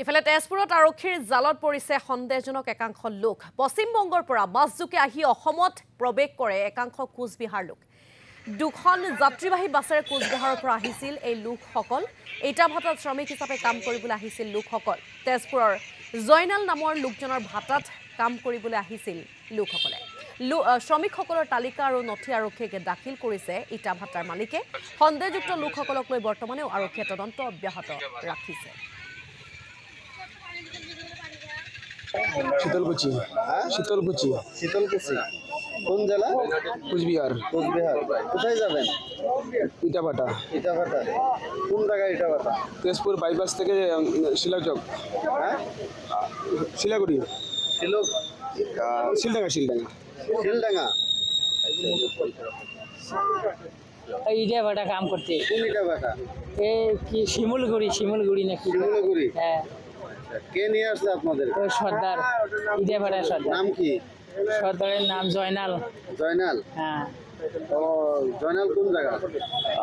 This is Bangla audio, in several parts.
ইফালে তেজপুৰত আৰক্ষীৰ জালত পৰিছে সন্দেহজনক একাংশ লোক। পশ্চিমবংগৰ পৰা বাছযোগে আহি অসমত প্ৰৱেশ কৰে একাংশ কোচবিহাৰ লোক। দুখন যাত্ৰীবাহী বাছেৰে কোচবিহাৰৰ পৰা আহিছিল এই লোকসকল। ইটাভাটাত শ্ৰমিক হিচাপে কাম কৰিবলৈ আহিছিল লোকসকল। তেজপুৰৰ জয়নাল নামৰ লোকজনৰ ভাটাত কাম কৰিবলৈ আহিছিল লোকসকলে। শ্ৰমিকসকলৰ তালিকা আৰু নথি আৰক্ষীয়ে দাখিল কৰিছে ইটাভাটাৰ মালিকে। সন্দেহযুক্ত লোকসকলক লৈ বৰ্তমানেও আৰক্ষীয়ে তদন্ত অব্যাহত ৰাখিছে। শীতলকুচি শীতলকুচি শীতলকুচি কোন জেলা? কুচবিহার। কোচবিহার। কোথায় যাবেন? ইটাভাটা। ইটাভাটা কোন জায়গায়? ইটাভাটা তেজপুর বাইপাস থেকে শিলাচক, হ্যাঁ, শিলাগুড়ি, শিলডাঙ্গা শিলডাঙ্গা শিলডাঙ্গা। ইটাভাটা কাম করতে। কোন ইটাভাটা? কি শিমুলগুড়ি নাকি? শিমুলগুড়ি। হ্যাঁ, কে নিয়ে আসছে আপনাদের? ওই সর্দার, ইটাভাটা সর্দার। নাম কি? সর্দারের নাম জয়নাল। জয়নাল। হ্যাঁ, ও জয়নাল কোন জায়গা?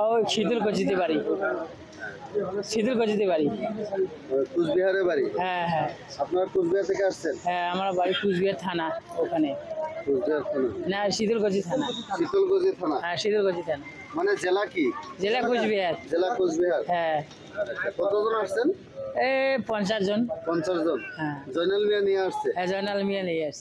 ওই শীতলকুচিতে বাড়ি। শীতলকুচিতে বাড়ি। কুচবিহারে বাড়ি? হ্যাঁ হ্যাঁ আপনারা কুচবিহার থেকে আসছেন? হ্যাঁ, আমার বাড়ি কুচবিহার থানা ওখানে। কুচবিহার থানা না, শীতলকুচি থানা। শীতলকুচি থানা। হ্যাঁ, শীতলকুচি থানা। মানে জেলা কি? জেলা কুচবিহার। জেলা কুচবিহার। হ্যাঁ, কতজন আসছেন? 50 জন। 50 জন। হ্যাঁ, জয়নাল মিয়া নিয়ে আসছে। জয়নাল মিয়া নিয়ে আসছে।